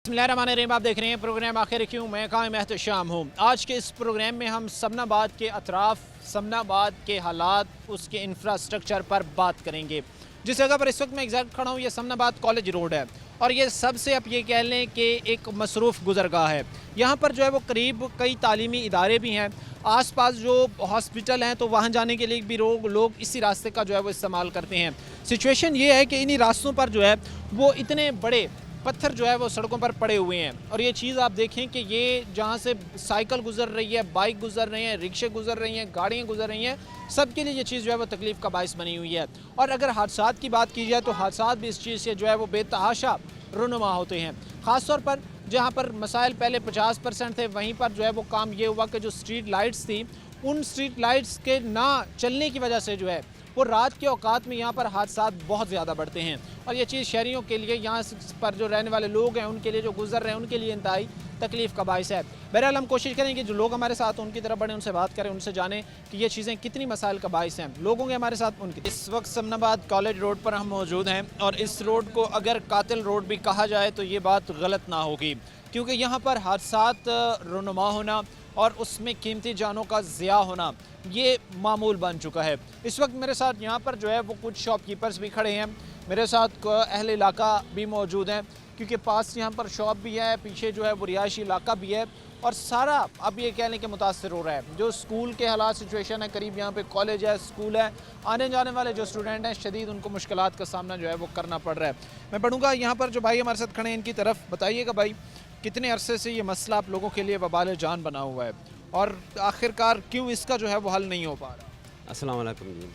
बिस्मिल्लाहिर्रहमानिर्रहीम। आप देख रहे हैं प्रोग्राम आखिर क्यों। मैं कायम एहतशाम हूँ। आज के इस प्रोग्राम में हम समनाबाद के अतराफ़, समनाबाद के हालात, उसके इंफ्रास्ट्रक्चर पर बात करेंगे। जिस जगह पर इस वक्त मैं एग्जैक्ट खड़ा हूँ ये समनाबाद कॉलेज रोड है और ये सबसे आप ये कह लें कि एक मसरूफ़ गुज़रगाह है। यहाँ पर जो है वो करीब कई तालीमी इदारे भी हैं, आसपास जो हॉस्पिटल हैं, तो वहाँ जाने के लिए भी लोग इसी रास्ते का जो है वो इस्तेमाल करते हैं। सिचुएशन ये है कि इन्हीं रास्तों पर जो है वो इतने बड़े पत्थर जो है वो सड़कों पर पड़े हुए हैं और ये चीज़ आप देखें कि ये जहाँ से साइकिल गुजर रही है, बाइक गुजर रही है, रिक्शे गुजर रही हैं, गाड़ियाँ गुजर रही हैं, सबके लिए ये चीज़ जो है वो तकलीफ़ का बायस बनी हुई है। और अगर हादसात की बात की जाए तो हादसात भी इस चीज़ से जो है वो बेतहाशा रुनुमा होते हैं। ख़ास तौर पर जहाँ पर मसाइल पहले 50% थे, वहीं पर जो है वो काम ये हुआ कि जो स्ट्रीट लाइट्स थी, उन स्ट्रीट लाइट्स के ना चलने की वजह से जो है वो रात के औकात में यहाँ पर हादसात बहुत ज़्यादा बढ़ते हैं और ये चीज़ शहरियों के लिए, यहाँ पर जो रहने वाले लोग हैं उनके लिए, जो गुजर रहे हैं उनके लिए इंतहाई तकलीफ़ का बायस है। बहरहाल हम कोशिश करेंगे जो लोग हमारे साथ उनकी तरफ बढ़ें, उनसे बात करें, उनसे जानें कि ये चीज़ें कितनी मसाइल का बायस हैं। लोगों के हमारे साथ उनके इस वक्त समनाबाद कॉलेज रोड पर हम मौजूद हैं और इस रोड को अगर कातिल रोड भी कहा जाए तो ये बात गलत ना होगी, क्योंकि यहाँ पर हादसात रुनुमा होना और उसमें कीमती जानों का ज़िया होना ये मामूल बन चुका है। इस वक्त मेरे साथ यहाँ पर जो है वो कुछ शॉपकीपर्स भी खड़े हैं, मेरे साथ अहले इलाका भी मौजूद हैं, क्योंकि पास यहाँ पर शॉप भी है, पीछे जो है वो रिहायशी इलाका भी है और सारा अब ये कहने के मुतासर हो रहा है। जो स्कूल के हालात सिचुएशन है, करीब यहाँ पे कॉलेज है, स्कूल है, आने जाने वाले जो स्टूडेंट हैं शदीद उनको मुश्किलात का सामना जो है वो करना पड़ रहा है। मैं बढ़ूँगा यहाँ पर जो भाई हमारे साथ खड़े हैं इनकी तरफ। बताइएगा भाई, कितने अरसे से ये मसला आप लोगों के लिए वबाल जान बना हुआ है और आखिरकार क्यों इसका जो है वो हल नहीं हो पा रहा? अस्सलाम वालेकुम जी,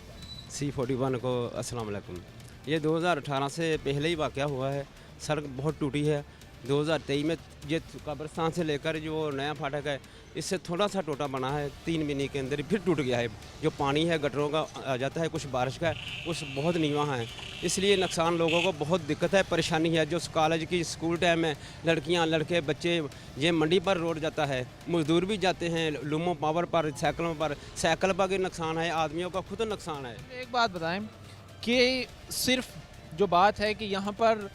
C41 को अस्सलाम वालेकुम। ये 2018 से पहले ही वाक़या हुआ है। सड़क बहुत टूटी है। 2023 में ये कब्रिस्तान से लेकर जो नया फाटक है इससे थोड़ा सा टूटा बना है, 3 महीने के अंदर फिर टूट गया है। जो पानी है गटरों का आ जाता है, कुछ बारिश का है, उस बहुत नीवा है, इसलिए नुकसान लोगों को बहुत दिक्कत है, परेशानी है। जो कॉलेज की स्कूल टाइम में लड़कियां लड़के बच्चे, ये मंडी पर रोड जाता है, मजदूर भी जाते हैं लूमो पावर पर, साइकिलों पर, साइकिल पर भी नुकसान है, आदमियों का खुद नुकसान है। एक बात बताएं कि सिर्फ जो बात है कि यहाँ पर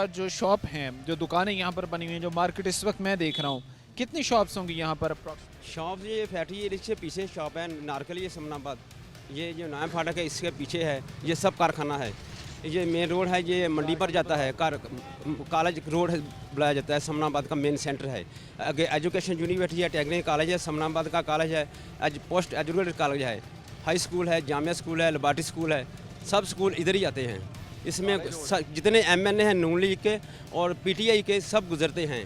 जो शॉप हैं, जो दुकानें यहाँ पर बनी हुई हैं, जो मार्केट इस वक्त मैं देख रहा हूँ, कितनी शॉप्स होंगी यहाँ पर? शॉप ये फैक्ट्री है, इसके पीछे शॉप है नारकल, ये समनाबाद, ये जो नया फाटक है इसके पीछे है, ये सब कारखाना है। ये मेन रोड है, ये मंडी पर जाता है, कॉलेज रोड है बुलाया जाता है, समनाबाद का मेन सेंटर है। आगे एजुकेशन यूनिवर्सिटी है, टेक्निकल कॉलेज है, समनाबाद का कॉलेज है, पोस्ट एजुकेटेड कॉलेज है, हाई स्कूल है, जामिया स्कूल है, लेबॉरेटरी स्कूल है, सब स्कूल इधर ही आते हैं। इसमें जितने MNA हैं नून लीग के और PTI के सब गुजरते हैं,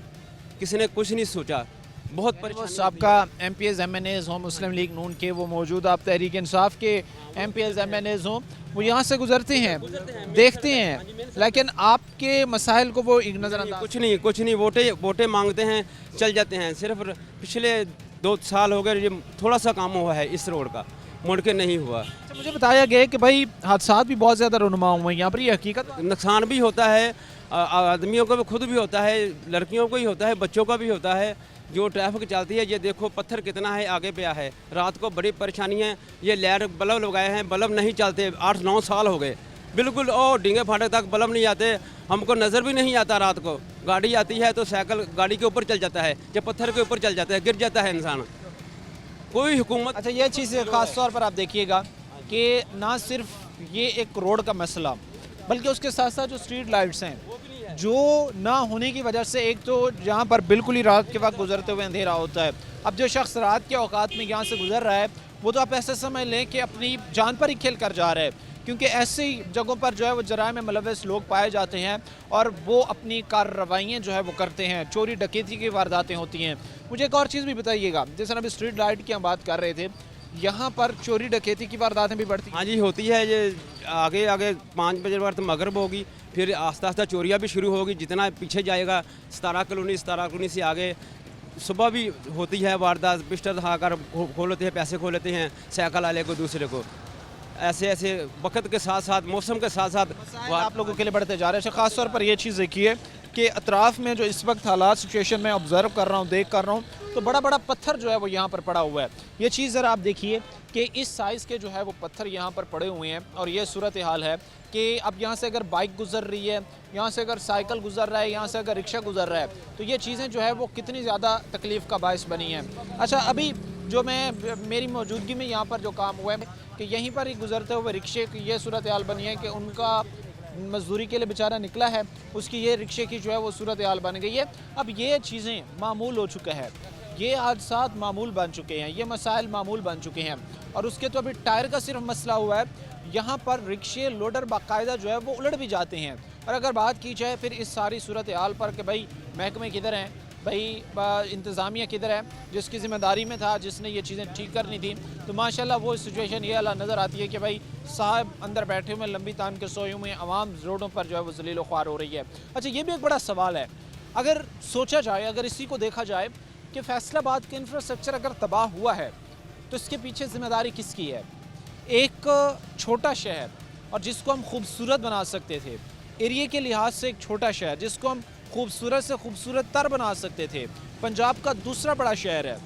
किसी ने कुछ नहीं सोचा। बहुत परेशानी। आपका MPs MNAs हों, मुस्लिम लीग नून के वो मौजूद, आप तहरीक इंसाफ के MPs MNAs हों, वो यहाँ से गुजरते हैं, देखते हैं, लेकिन आपके मसाइल को वो नज़रअंदाज। कुछ नहीं, वोटें मांगते हैं, चल जाते हैं। सिर्फ पिछले 2 साल हो गए ये थोड़ा सा काम हुआ है इस रोड का, मुड़ के नहीं हुआ। अच्छा, मुझे बताया गया कि भाई हादसात भी बहुत ज़्यादा रुनुमा हुए हैं यहाँ पर, ये हकीकत? नुकसान भी होता है, आदमियों को भी खुद भी होता है, लड़कियों को ही होता है, बच्चों का भी होता है। जो ट्रैफिक चलती है, ये देखो पत्थर कितना है आगे पे है, रात को बड़ी परेशानी है। ये लाइट बल्ब लगाए हैं, बल्ब नहीं चलते, 8-9 साल हो गए बिल्कुल। और डींगे फाटक तक बल्ब नहीं आते, हमको नज़र भी नहीं आता। रात को गाड़ी आती है तो साइकिल गाड़ी के ऊपर चल जाता है, जब पत्थर के ऊपर चल जाता है गिर जाता है इंसान। कोई हुकूमत। अच्छा, ये चीज़ ख़ास तौर पर आप देखिएगा कि ना सिर्फ ये एक रोड का मसला, बल्कि उसके साथ साथ जो स्ट्रीट लाइट्स हैं जो ना होने की वजह से, एक तो जहाँ पर बिल्कुल ही रात के वक्त गुजरते हुए अंधेरा होता है। अब जो शख्स रात के औकात में यहाँ से गुजर रहा है वो तो आप ऐसे समझ लें कि अपनी जान पर ही खेल कर जा रहा है, क्योंकि ऐसी जगहों पर जो है वो जराए में मुलव्वस लोग पाए जाते हैं और वो अपनी कार्रवाइयाँ जो है वो करते हैं, चोरी डकैती की वारदातें होती हैं। मुझे एक और चीज़ भी बताइएगा, जैसे अभी स्ट्रीट लाइट की हम बात कर रहे थे, यहाँ पर चोरी डकैती की वारदातें भी बढ़ती हैं? हाँ जी, होती है। ये आगे 5 बजे बाद मगरब होगी, फिर आस्ता आस्ता चोरियाँ भी शुरू होगी। जितना पीछे जाएगा 17 कॉलोनी से आगे सुबह भी होती है वारदात, पिस्टल दिखाकर खोल लेते हैं, पैसे खोल लेते हैं साइकिल वाले को, दूसरे को। ऐसे वक्त के साथ साथ, मौसम के साथ साथ आप लोगों के लिए बढ़ते जा रहे हैं। ख़ास तौर पर ये चीज़ देखिए कि अतराफ़ में जो इस वक्त हालात सिचुएशन में ऑब्ज़र्व कर रहा हूँ, देख कर रहा हूँ, तो बड़ा बड़ा पत्थर जो है वो यहाँ पर पड़ा हुआ है। ये चीज़ ज़रा आप देखिए कि इस साइज़ के जो है वो पत्थर यहाँ पर पड़े हुए हैं और ये सूरत हाल है कि अब यहाँ से अगर बाइक गुजर रही है, यहाँ से अगर साइकिल गुजर रहा है, यहाँ से अगर रिक्शा गुजर रहा है, तो ये चीज़ें जो है वो कितनी ज़्यादा तकलीफ़ का बायस बनी हैं। अच्छा, अभी जो मेरी मौजूदगी में यहाँ पर जो काम हुआ है कि यहीं पर ही गुजरते हुए रिक्शे की ये सूरत हाल बनी है कि उनका मजदूरी के लिए बेचारा निकला है, उसकी ये रिक्शे की जो है वो सूरत हाल बन गई है। अब ये चीज़ें मामूल हो चुका है, ये हादसात मामूल बन चुके हैं, ये मसाइल मामूल बन चुके हैं। और उसके तो अभी टायर का सिर्फ मसला हुआ है, यहाँ पर रिक्शे लोडर बाकायदा जो है वो उलट भी जाते हैं। और अगर बात की जाए फिर इस सारी सूरत हाल पर कि भाई महकमे किधर हैं, भाई इंतज़ामिया किधर है, जिसकी ज़िम्मेदारी में था, जिसने ये चीज़ें ठीक करनी थी, तो माशाल्लाह वो सिचुएशन ये अला नज़र आती है कि भाई साहब अंदर बैठे हुए लंबी तान के सोए हुए, आवाम रोडों पर जो है वो जलील ख्वार हो रही है। अच्छा, ये भी एक बड़ा सवाल है, अगर सोचा जाए, अगर इसी को देखा जाए कि फैसलाबाद का इंफ्रास्ट्रक्चर अगर तबाह हुआ है तो इसके पीछे ज़िम्मेदारी किसकी है? एक छोटा शहर और जिसको हम खूबसूरत बना सकते थे, एरिया के लिहाज से एक छोटा शहर जिसको हम खूबसूरत से खूबसूरत तर बना सकते थे, पंजाब का दूसरा बड़ा शहर है,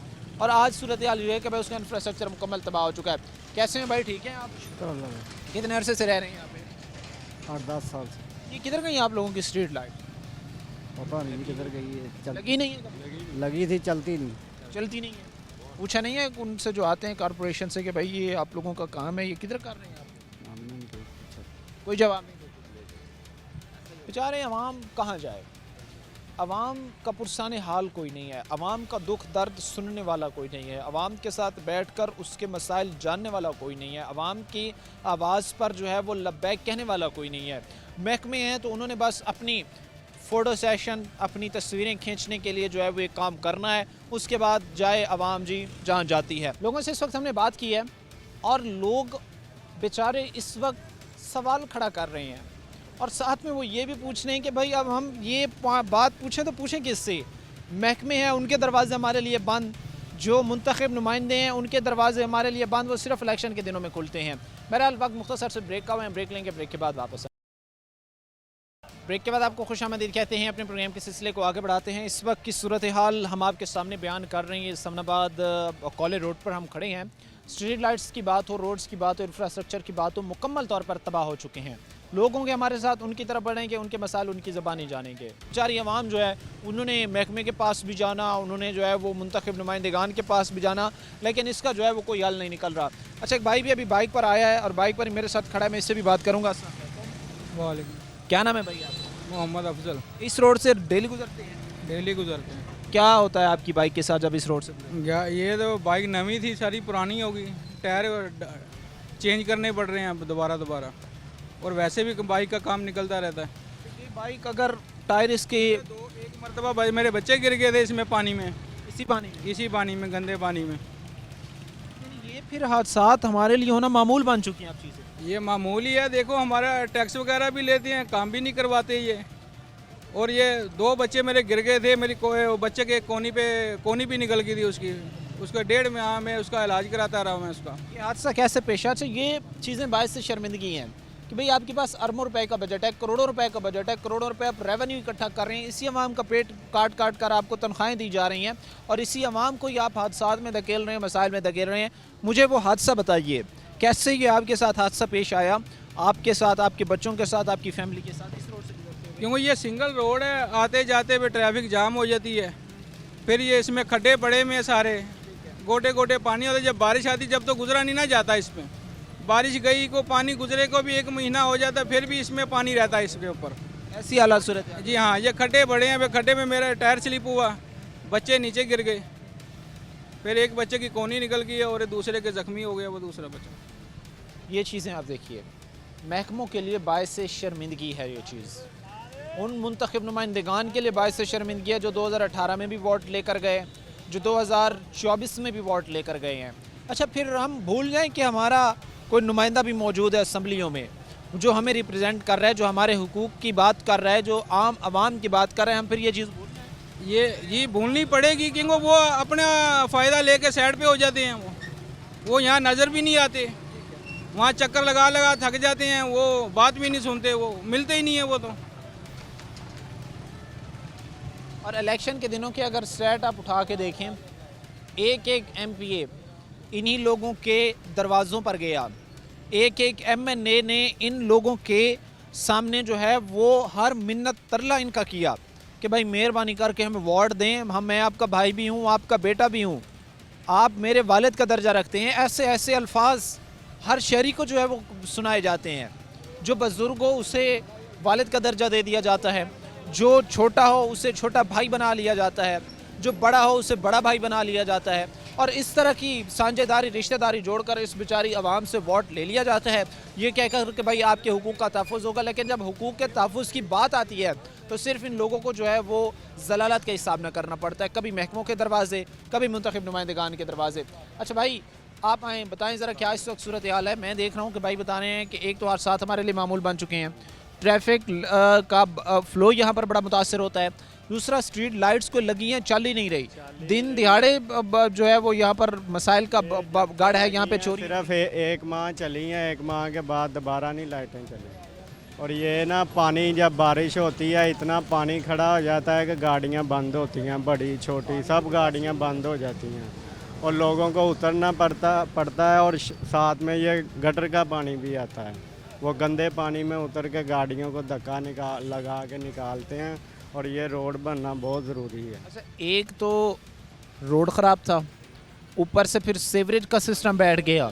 और आज सूरत हाल ये है कि भाई उसका इंफ्रास्ट्रक्चर मुकम्मल तबाह हो चुका है। कैसे हैं भाई, ठीक हैं आप? कितने अरसे से रह रहे हैं यहाँ पे? 8-10 साल से। ये किधर गई आप लोगों की स्ट्रीट लाइट? पता नहीं किधर गई है, लगी नहीं है? लगी थी, चलती नहीं। चलती नहीं है? पूछा नहीं है उनसे जो आते हैं कॉरपोरेशन से कि भाई ये आप लोगों का काम है, ये किधर कर रहे हैं आप? हमने नहीं पूछा। कोई जवाब नहीं देते। बेचारे अवाम कहाँ जाए? अवाम का पुरसाने हाल कोई नहीं है, अवाम का दुख दर्द सुनने वाला कोई नहीं है, अवाम के साथ बैठकर उसके मसाइल जानने वाला कोई नहीं है, अवाम की आवाज़ पर जो है वो लब्बैक कहने वाला कोई नहीं है। महकमे हैं तो उन्होंने बस अपनी फ़ोटो सेशन, अपनी तस्वीरें खींचने के लिए जो है वो एक काम करना है, उसके बाद जाए अवाम जी जहाँ जाती है। लोगों से इस वक्त हमने बात की है और लोग बेचारे इस वक्त सवाल खड़ा कर रहे हैं और साथ में वो ये भी पूछ रहे हैं कि भाई अब हम ये बात पूछें तो पूछें किससे? महकमे हैं उनके दरवाजे हमारे लिए बंद, जो मुंतखब नुमाइंदे हैं उनके दरवाजे हमारे लिए बंद, वो सिर्फ इलेक्शन के दिनों में खुलते हैं। बहरहाल वक्त मुख्तसर से ब्रेक का हुआ है, ब्रेक लेंगे, ब्रेक के बाद वापस ब्रेक के बाद आपको खुशामदीद कहते हैं। अपने प्रोग्राम के सिलसिले को आगे बढ़ाते हैं। इस वक्त की सूरत हाल हम आपके सामने बयान कर रहे हैं। समनाबाद कॉलेज रोड पर हम खड़े हैं। स्ट्रीट लाइट्स की बात हो, रोड्स की बात हो, इंफ्रास्ट्रक्चर की बात हो, मुकम्मल तौर पर तबाह हो चुके हैं। लोगों के हमारे साथ उनकी तरफ बढ़ेंगे, उनके मसाइल उनकी ज़बानी जानेंगे। बेचारी अवाम जो है उन्होंने महकमे के पास भी जाना, उन्होंने जो है वो मुंतखब नुमाइंदगान के पास भी जाना, लेकिन इसका जो है वो कोई हल नहीं निकल रहा। अच्छा, एक भाई भी अभी बाइक पर आया है और बाइक पर मेरे साथ खड़ा है, मैं इससे भी बात करूँगा। वालेकुम। क्या नाम है भाई आपका? मोहम्मद अफजल। इस रोड से डेली गुजरते हैं? डेली गुजरते हैं। क्या होता है आपकी बाइक के साथ जब इस रोड से गुजरते या ये तो बाइक नवी थी, सारी पुरानी होगी, टायर चेंज करने पड़ रहे हैं अब दोबारा, और वैसे भी बाइक का काम निकलता रहता है। हैं? ये बाइक अगर टायर इसके एक मरतबा भाई मेरे बच्चे गिर गए थे इसमें, पानी में, इसी पानी में, गंदे पानी में। ये फिर हादसात हमारे लिए होना मामूल बन चुकी हैं आप चीज़ें। ये मामूली है, देखो हमारा टैक्स वगैरह भी लेते हैं, काम भी नहीं करवाते ये। और ये 2 बच्चे मेरे गिर गए थे, मेरी बच्चे के कोनी भी निकल गई थी उसका 1.5 माह में उसका इलाज कराता रहा मैं उसका। ये हादसा कैसे पेश आया? अच्छा, ये चीज़ें बायस से शर्मिंदगी हैं कि भाई आपके पास अरबों रुपए का बजट है, करोड़ों रुपए का बजट है, करोड़ों रुपए आप रेवेन्यू इकट्ठा कर रहे हैं, इसी अवाम का पेट काट कर आपको तनख्वाहें दी जा रही हैं और इसी अवाम को ही आप हादसात में धकेल रहे हैं, मसाइल में धकेल रहे हैं। मुझे वो हादसा बताइए, कैसे ये आपके साथ हादसा पेश आया, आपके साथ, आपके बच्चों के साथ, आपकी फैमिली के साथ इस रोड से गुजरते हुए? क्योंकि ये सिंगल रोड है, आते जाते पे ट्रैफिक जाम हो जाती है, फिर ये इसमें खड्डे पड़े में सारे गोटे गोटे पानी होता है। जब बारिश आती जब तो गुजरा नहीं ना जाता, इसमें बारिश गई को पानी गुजरे को भी 1 महीना हो जाता, फिर भी इसमें पानी रहता है इसके ऊपर। ऐसी हालात सूरत है जी हाँ, ये खड्डे बड़े हैं, खड्डे में मेरा टायर स्लिप हुआ, बच्चे नीचे गिर गए, फिर एक बच्चे की कोनी निकल गई और दूसरे के ज़ख्मी हो गया वो दूसरा बच्चा। ये चीज़ें आप देखिए, महकमों के लिए बायस से शर्मिंदगी है ये चीज़, उन मुंतखब नुमाइंदगान के लिए बायस से शर्मिंदगी है जो 2018 में भी वोट लेकर गए, जो 2024 में भी वोट लेकर गए हैं। अच्छा, फिर हम भूल जाएं कि हमारा कोई नुमाइंदा भी मौजूद है असम्बलियों में जो हमें रिप्रेजेंट कर रहा है, जो हमारे हुकूक की बात कर रहा है, जो आम आवाम की बात कर रहे हैं, हम फिर ये चीज़ भूल जाएं? ये भूलनी पड़ेगी क्योंकि वो अपना फ़ायदा लेके साइड पे हो जाते हैं, वो यहाँ नज़र भी नहीं आते, वहाँ चक्कर लगा थक जाते हैं, वो बात भी नहीं सुनते, वो मिलते ही नहीं है वो तो। और इलेक्शन के दिनों के अगर स्टैट आप उठा के देखें, एक एक MPA इन्हीं लोगों के दरवाज़ों पर गया, एक एक MNA ने इन लोगों के सामने जो है वो हर मिन्नत तरला इनका किया कि भाई मेहरबानी करके हमें वार्ड दें, मैं आपका भाई भी हूँ, आपका बेटा भी हूँ, आप मेरे वालिद का दर्जा रखते हैं। ऐसे ऐसे अल्फाज हर शहरी को जो है वो सुनाए जाते हैं। जो बुज़ुर्ग हो उसे वालिद का दर्जा दे दिया जाता है, जो छोटा हो उसे छोटा भाई बना लिया जाता है, जो बड़ा हो उसे बड़ा भाई बना लिया जाता है, और इस तरह की साझेदारी रिश्तेदारी जोड़कर इस बेचारी आवाम से वोट ले लिया जाता है, ये कहकर कि भाई आपके हुकूक का तहफ़्फ़ुज़ होगा। लेकिन जब हुकूक के तहफ़्फ़ुज़ की बात आती है तो सिर्फ इन लोगों को जो है वो ज़लालत का सामना करना पड़ता है, कभी महकमों के दरवाजे, कभी मुंतखब नुमाइंदगान के दरवाजे। अच्छा भाई, आप आएँ बताएं ज़रा क्या इस वक्त सूरत हाल है। मैं देख रहा हूँ कि भाई बता रहे हैं कि एक तो हादसात हमारे लिए मामूल बन चुके हैं, ट्रैफिक का फ़्लो यहाँ पर बड़ा मुतासर होता है, दूसरा स्ट्रीट लाइट्स को लगी हैं, चल ही नहीं रही, दिन दिहाड़े जो है वो यहाँ पर मसाइल का गढ़ है, यहाँ पे चोरी सिर्फ एक माह चली हैं, एक माह के बाद दोबारा नहीं लाइटें चली। और ये ना पानी जब बारिश होती है इतना पानी खड़ा हो जाता है कि गाड़ियाँ बंद होती हैं, बड़ी छोटी सब गाड़ियाँ बंद हो जाती हैं और लोगों को उतरना पड़ता है। और साथ में ये गटर का पानी भी आता है, वो गंदे पानी में उतर के गाड़ियों को धक्का लगा के निकालते हैं और ये रोड बनना बहुत ज़रूरी है। अच्छा, एक तो रोड ख़राब था, ऊपर से फिर सीवरेज का सिस्टम बैठ गया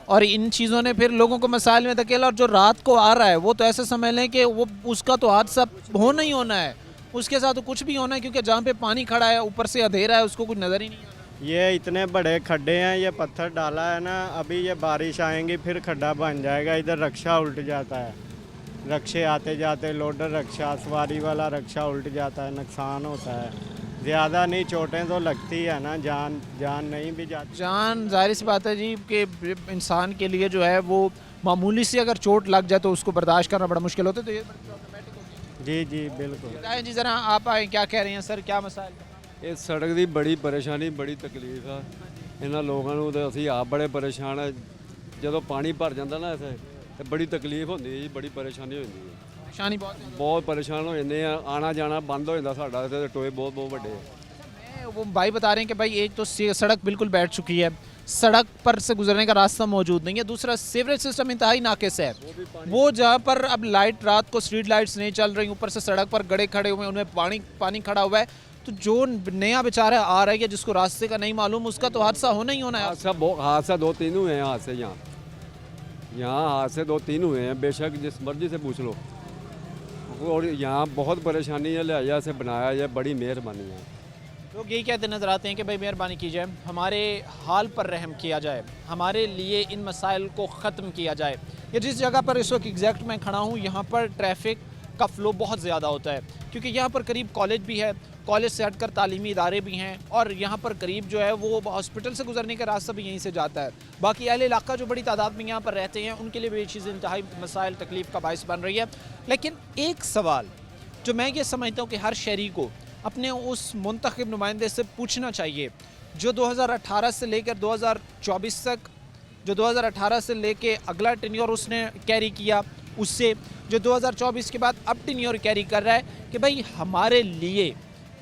और इन चीज़ों ने फिर लोगों को मसाइल में धकेला। और जो रात को आ रहा है वो तो ऐसे समझ लें कि वो उसका तो हादसा होना ही होना है, उसके साथ तो कुछ भी होना है, क्योंकि जहाँ पे पानी खड़ा है ऊपर से अंधेरा है, उसको कुछ नज़र ही नहीं आता। ये इतने बड़े खड्डे हैं, ये पत्थर डाला है ना, अभी ये बारिश आएंगी फिर खड्डा बन जाएगा। इधर रक्षा उल्ट जाता है, रक्षे आते जाते लोडर रक्षा, सवारी वाला रक्षा उल्ट जाता है, नुकसान होता है। ज़्यादा नहीं, चोटें तो लगती है ना, जान नहीं भी जाती। जान जाहिर सी बात है जी कि इंसान के लिए जो है वो मामूली सी अगर चोट लग जाए तो उसको बर्दाश्त करना बड़ा मुश्किल होता है। तो ये प्रॉब्लमेटिक होती है। जी बिल्कुल। बताएं जी ज़रा, आप आए क्या कह रहे हैं सर, क्या मसाइल? ਇਹ ਸੜਕ ਦੀ ਬੜੀ ਪਰੇਸ਼ਾਨੀ, ਬੜੀ ਤਕਲੀਫ ਆ ਇਹਨਾਂ ਲੋਕਾਂ ਨੂੰ ਤੇ ਅਸੀਂ ਆਪ ਬੜੇ ਪਰੇਸ਼ਾਨ ਆ। ਜਦੋਂ ਪਾਣੀ ਭਰ ਜਾਂਦਾ ਨਾ ਇੱਥੇ ਤੇ ਬੜੀ ਤਕਲੀਫ ਹੁੰਦੀ ਹੈ ਜੀ, ਬੜੀ ਪਰੇਸ਼ਾਨੀ ਹੋ ਜਾਂਦੀ ਹੈ, परेशानी बहुत है। ਬਹੁਤ ਪਰੇਸ਼ਾਨ ਹੋ ਜਾਂਦੇ ਆ, ਆਣਾ ਜਾਣਾ ਬੰਦ ਹੋ ਜਾਂਦਾ ਸਾਡਾ ਤੇ ਟੋਏ ਬਹੁਤ ਵੱਡੇ ਆ। वो भाई बता रहे हैं कि भाई एक तो सड़क बिल्कुल बैठ चुकी है, सड़क पर से गुजरने का रास्ता मौजूद नहीं है, दूसरा सीवरेज सिस्टम इंतहाई नाकिस है। वो जहाँ पर अब लाइट रात को स्ट्रीट लाइट्स नहीं चल रही, ऊपर से सड़क पर गड़े खड़े हुए हैं, उनमें पानी खड़ा हुआ है, तो जो नया बेचारा आ रहा है जिसको रास्ते का नहीं मालूम, उसका तो हादसा होना ही होना है। हादसा 2-3 हुए हैं हादसे यहाँ हादसे 2-3 हुए हैं, बेशक जिस मर्जी से पूछ लो। और यहाँ बहुत परेशानी है, लिहाजा से बनाया है, बड़ी मेहरबानी है। लोग यही कहते नज़र आते हैं कि भाई मेहरबानी की जाए, हमारे हाल पर रहम किया जाए, हमारे लिए इन मसाइल को ख़त्म किया जाए। ये जिस जगह पर इस वक्त एग्जैक्ट मैं खड़ा हूँ, यहाँ पर ट्रैफिक का फ़्लो बहुत ज़्यादा होता है, क्योंकि यहाँ पर करीब कॉलेज भी है, कॉलेज से हटकर तालीमी इदारे भी हैं, और यहाँ पर करीब जो है वो हॉस्पिटल से गुजरने का रास्ता भी यहीं से जाता है। बाकी अहले इलाका जो बड़ी तादाद में यहाँ पर रहते हैं उनके लिए भी ये चीज़ इंतहाई मसाइल तकलीफ़ का बायस बन रही है। लेकिन एक सवाल जो मैं ये समझता हूँ कि हर शहरी को अपने उस मुंतखब नुमाइंदे से पूछना चाहिए, जो 2018 से लेकर 2024 तक, जो 2018 से लेकर अगला टेन्योर उसने कैरी किया, उससे जो 2024 के बाद अब टेन्योर कैरी कर रहा है, कि भाई हमारे लिए,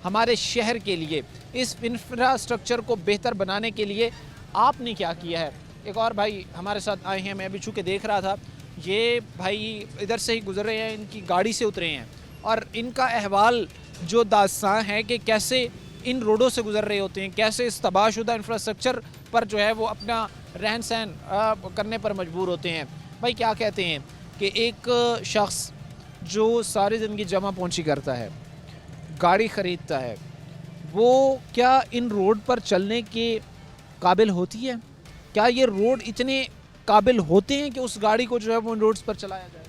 हमारे शहर के लिए, इस इंफ्रास्ट्रक्चर को बेहतर बनाने के लिए आपने क्या किया है। एक और भाई हमारे साथ आए हैं, मैं अभी चूँकि देख रहा था, ये भाई इधर से ही गुजर रहे हैं, इनकी गाड़ी से उतरे हैं और इनका अहवाल जो दास्तां है कि कैसे इन रोडों से गुजर रहे होते हैं, कैसे इस तबाहशुदा इंफ्रास्ट्रक्चर पर जो है वो अपना रहन सहन करने पर मजबूर होते हैं। भाई क्या कहते हैं कि एक शख्स जो सारी ज़िंदगी जमा पहुँची करता है, गाड़ी ख़रीदता है, वो क्या इन रोड पर चलने के काबिल होती है? क्या ये रोड इतने काबिल होते हैं कि उस गाड़ी को जो है वो इन रोड्स पर चलाया जाए?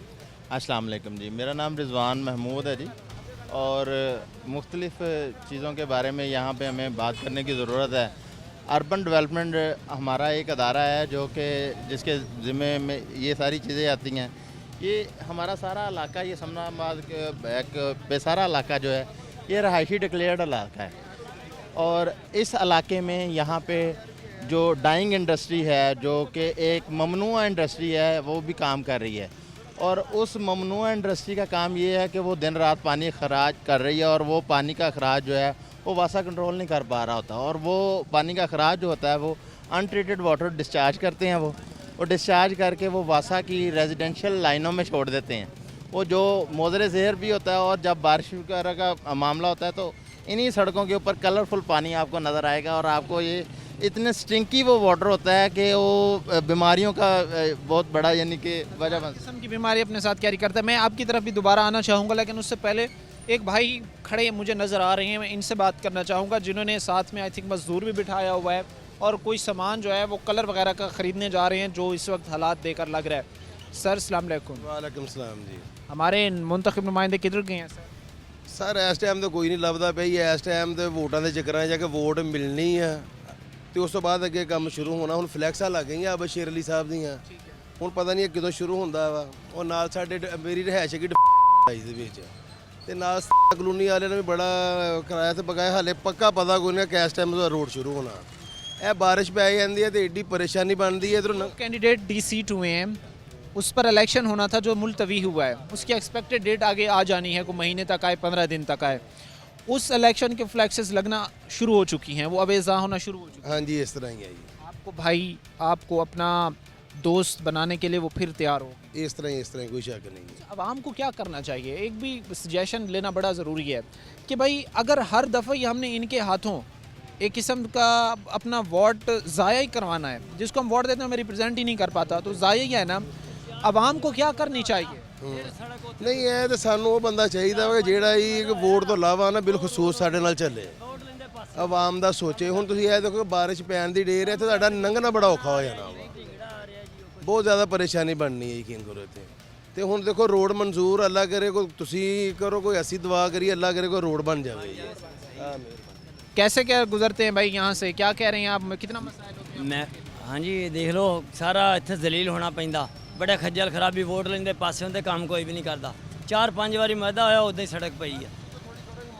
अस्सलाम वालेकुम जी, मेरा नाम रिजवान महमूद है जी, और मुख्तलिफ़ चीज़ों के बारे में यहाँ पे हमें बात करने की ज़रूरत है। अर्बन डेवलपमेंट हमारा एक अदारा है जो कि जिसके ज़िम्मे में ये सारी चीज़ें आती हैं। ये हमारा सारा इलाका, ये समनाबाद के बैक पे सारा इलाका जो है ये रहायशी डिक्लेयर्ड इलाका है, और इस इलाके में यहाँ पे जो डाइंग इंडस्ट्री है, जो कि एक ममनुआ इंडस्ट्री है, वो भी काम कर रही है। और उस ममनुआ इंडस्ट्री का काम ये है कि वो दिन रात पानी खराज कर रही है और वो पानी का खराज जो है वो वासा कंट्रोल नहीं कर पा रहा होता, और वो पानी का खराज जो होता है वो अनट्रीटेड वाटर डिस्चार्ज करते हैं वो डिस्चार्ज करके वो वासा की रेजिडेंशियल लाइनों में छोड़ देते हैं। वो जो मोज़रे ज़हर भी होता है, और जब बारिश वगैरह का मामला होता है तो इन्हीं सड़कों के ऊपर कलरफुल पानी आपको नज़र आएगा, और आपको ये इतने स्टिंकी वो वाटर होता है कि वो बीमारियों का बहुत बड़ा यानी कि वजह बन। किस्म की बीमारी अपने साथ कैरी करता है। मैं आपकी तरफ भी दोबारा आना चाहूँगा, लेकिन उससे पहले एक भाई खड़े मुझे नज़र आ रहे हैं, मैं इनसे बात करना चाहूँगा, जिन्होंने साथ में आई थिंक मजदूर भी बिठाया हुआ है और कोई सामान जो है वो कलर वगैरह का ख़रीदने जा रहे हैं, जो इस वक्त हालात देखकर लग रहा है। सर अस्सलाम वालेकुम। वालेकुम सलाम जी। हमारे मुंतखब नुमाइंदे किधर गए हैं सर? सर इस टाइम तो कोई नहीं ਲੱਭਦਾ ਪਿਆ, ਇਸ ਟਾਈਮ ਤੇ ਵੋਟਾਂ ਦੇ ਚੱਕਰਾਂ 'ਚ ਜਾ ਕੇ ਵੋਟ ਮਿਲਣੀ ਆ ਤੇ ਉਸ ਤੋਂ ਬਾਅਦ ਅੱਗੇ ਕੰਮ ਸ਼ੁਰੂ ਹੋਣਾ। ਹੁਣ ਫਲੈਕਸਾਂ ਲੱਗ ਗਈਆਂ ਬਸ਼ੀਰ ਅਲੀ ਸਾਹਿਬ ਦੀਆਂ, ਹੁਣ ਪਤਾ ਨਹੀਂ ਕਦੋਂ ਸ਼ੁਰੂ ਹੁੰਦਾ ਵਾ। ਉਹ ਨਾਲ ਸਾਡੇ ਮੇਰੀ ਰਿਹਾਇਸ਼ ਹੈਗੀ ਦੇ ਵਿੱਚ, ਤੇ ਨਾਲ ਕਲੋਨੀ ਵਾਲਿਆਂ ਨੇ ਵੀ ਬੜਾ ਕਿਰਾਇਆ ਤੇ ਬਗਾਇਆ, ਹਾਲੇ ਪੱਕਾ ਪਤਾ ਕੋਈ ਨਹੀਂ ਕਿ ਇਸ ਟਾਈਮ ਦਾ ਰੋਡ ਸ਼ੁਰੂ ਹੋਣਾ। ਇਹ ਬਾਰਿਸ਼ ਪੈ ਜਾਂਦੀ ਹੈ ਤੇ ਏਡੀ ਪਰੇਸ਼ਾਨੀ ਬਣਦੀ ਹੈ ਇਧਰੋਂ। कैंडिडेट डी सीट हुए हैं, उस पर इलेक्शन होना था जो मुलतवी हुआ है, उसकी एक्सपेक्टेड डेट आगे आ जानी है, कोई महीने तक आए, 15 दिन तक आए। उस इलेक्शन के फ्लैक्सेस लगना शुरू हो चुकी हैं, वो अब एज़ा होना शुरू हो चुकी हाँ जी इस तरह ही है जी, है। आपको भाई आपको अपना दोस्त बनाने के लिए वो फिर तैयार हो। इस तरह ही, कोई शक नहीं है। अब आम को क्या करना चाहिए? एक भी सजेशन लेना बड़ा ज़रूरी है कि भाई अगर हर दफ़ा ही हमने इनके हाथों एक किस्म का अपना वोट ज़ाया ही करवाना है, जिसको हम वोट देते हैं हमें रिप्रेजेंट ही नहीं कर पाता, तो ज़ाया ही है ना। आवाम को क्या करनी चाहिए? ਨਹੀਂ ਇਹ ਤਾਂ ਸਾਨੂੰ ਉਹ ਬੰਦਾ ਚਾਹੀਦਾ ਵਾ ਜਿਹੜਾ ਹੀ ਵੋਟ ਤੋਂ ਇਲਾਵਾ ਨਾ ਬਿਲਖਸੂਸ ਸਾਡੇ ਨਾਲ ਚੱਲੇ, ਆਵਾਮ ਦਾ ਸੋਚੇ। ਹੁਣ ਤੁਸੀਂ ਇਹ ਦੇਖੋ ਬਾਰਿਸ਼ ਪੈਣ ਦੀ ਢੇਰ ਹੈ ਤੇ ਤੁਹਾਡਾ ਲੰਘਣਾ ਬੜਾ ਔਖਾ ਹੋ ਜਾਣਾ ਵਾ, ਬਹੁਤ ਜ਼ਿਆਦਾ ਪਰੇਸ਼ਾਨੀ ਬਣਨੀ ਹੈ ਯਕੀਨ ਕਰੋ ਇੱਥੇ। ਤੇ ਹੁਣ ਦੇਖੋ ਰੋਡ ਮਨਜ਼ੂਰ ਅੱਲਾ ਕਰੇ, ਕੋਈ ਤੁਸੀਂ ਕਰੋ, ਕੋਈ ਅਸੀਂ ਦੁਆ ਕਰੀਏ ਅੱਲਾ ਕਰੇ ਕੋਈ ਰੋਡ ਬਣ ਜਾਵੇ ਜੀ। ਹਾਂ कैसे क्या गुजरते हैं भाई यहाँ से? क्या कह रहे हैं आप? कितना मसाइल होते हैं? मैं हाँ जी देख लो सारा इत्थे जलील होना पैंदा, बड़े खज्जल खराबी वोट लेंदे पासे होंदे, काम कोई भी नहीं करता। 4-5 बारी मदा होया उदा ही सड़क पई है।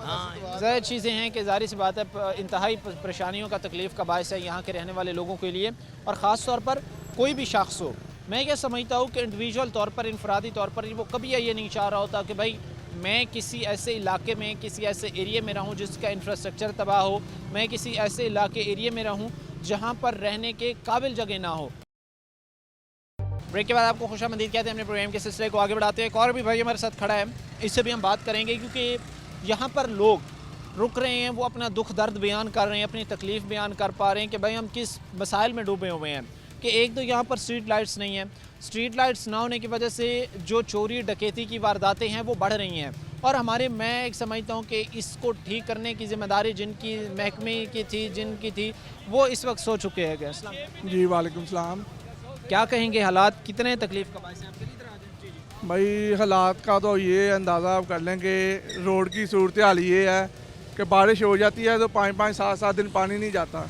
हाँ ज़ाहिर चीज़ें हैं कि ज़ाहिर सी बात है, इंतहाई परेशानियों का तकलीफ़ का बायस है यहाँ के रहने वाले लोगों के लिए, और ख़ास तौर पर कोई भी शख्स हो। मैं क्या समझता हूँ कि इंडिविजुअल तौर पर, इनफरादी तौर पर वो कभी ये नहीं चाह रहा होता कि भाई मैं किसी ऐसे इलाके में, किसी ऐसे एरिया में रहूं जिसका इंफ्रास्ट्रक्चर तबाह हो, मैं किसी ऐसे इलाके एरिया में रहूं जहां पर रहने के काबिल जगह ना हो। ब्रेक के बाद आपको खुशामदीद कहते हैं। अपने प्रोग्राम के सिलसिले को आगे बढ़ाते हैं। एक और भी भाई हमारे साथ खड़ा है, इससे भी हम बात करेंगे, क्योंकि यहाँ पर लोग रुक रहे हैं, वो अपना दुख दर्द बयान कर रहे हैं, अपनी तकलीफ़ बयान कर पा रहे हैं कि भाई हम किस मसाइल में डूबे हुए हैं। कि एक तो यहाँ पर स्ट्रीट लाइट्स नहीं है, स्ट्रीट लाइट्स ना होने की वजह से जो चोरी डकैती की वारदातें हैं वो बढ़ रही हैं, और हमारे मैं एक समझता हूँ कि इसको ठीक करने की ज़िम्मेदारी जिनकी महकमे की थी, जिनकी थी, वो इस वक्त सो चुके हैं। अस्सलाम जी वालेकुम सलाम। क्या कहेंगे, हालात कितने तकलीफ़ का बायस हैं? आप कितनी तरह जी जी भाई हालात का तो ये अंदाज़ा आप कर लें कि रोड की सूरत हाल ये है कि बारिश हो जाती है तो 5-5 7-7 दिन पानी नहीं जाता।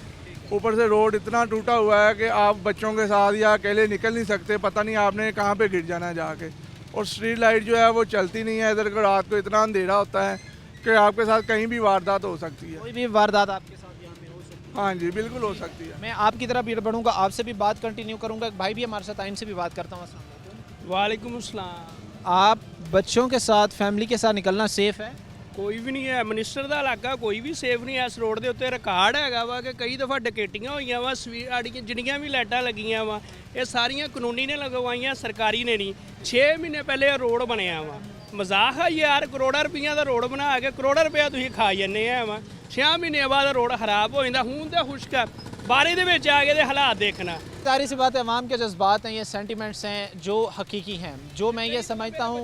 ऊपर से रोड इतना टूटा हुआ है कि आप बच्चों के साथ या अकेले निकल नहीं सकते, पता नहीं आपने कहाँ पे गिर जाना है जाके। और स्ट्रीट लाइट जो है वो चलती नहीं है, इधर को रात को इतना अंधेरा होता है कि आपके साथ कहीं भी वारदात हो सकती है। कोई भी वारदात आपके साथ यहाँ पे हो सकती है? हाँ जी बिल्कुल हो सकती है। मैं आपकी तरफ भी बढ़ूँगा, आपसे भी बात कंटिन्यू करूँगा। एक भाई भी हमारे साथ आए, इनसे भी बात करता हूँ। अस्सलाम वालेकुम। वालेकुम अस्सलाम। आप बच्चों के साथ, फैमिली के साथ निकलना सेफ़ है? ਕੋਈ ਵੀ ਨਹੀਂ ਹੈ, ਮਿਨਿਸਟਰ ਦਾ ਇਲਾਕਾ ਕੋਈ ਵੀ ਸੇਫ ਨਹੀਂ ਹੈ। ਇਸ ਰੋਡ ਦੇ ਉੱਤੇ ਰਿਕਾਰਡ ਹੈਗਾ ਵਾ ਕਿ ਕਈ ਦਫਾ ਡਕੈਤੀਆਂ ਹੋਈਆਂ ਵਾ, ਆੜੀਆਂ ਜਿਹੜੀਆਂ ਵੀ ਲਾਈਟਾਂ ਲੱਗੀਆਂ ਵਾ ਇਹ ਸਾਰੀਆਂ ਕਾਨੂੰਨੀ ਨੇ ਲਗਵਾਈਆਂ, ਸਰਕਾਰੀ ਨੇ ਨਹੀਂ। 6 ਮਹੀਨੇ ਪਹਿਲੇ ਇਹ ਰੋਡ ਬਣਿਆ ਵਾ, ਮਜ਼ਾਕ ਆ ਯਾਰ, ਕਰੋੜਾਂ ਰੁਪਈਆ ਦਾ ਰੋਡ ਬਣਾ ਕੇ ਕਰੋੜਾਂ ਰੁਪਇਆ ਤੁਸੀਂ ਖਾ ਜਾਂਦੇ ਆ ਵਾ। 6 ਮਹੀਨੇ ਬਾਅਦ ਰੋਡ ਖਰਾਬ ਹੋ ਜਾਂਦਾ। ਹੁਣ ਤਾਂ ਖੁਸ਼ਕ ਆ, ਬਾਰੇ ਦੇ ਵਿੱਚ ਆ ਕੇ ਦੇ ਹਾਲਾਤ ਦੇਖਣਾ। सारी सी बात है, अवाम के जज्बात हैं, ये सेंटिमेंट्स हैं जो हकीकी हैं, जो मैं ये समझता हूँ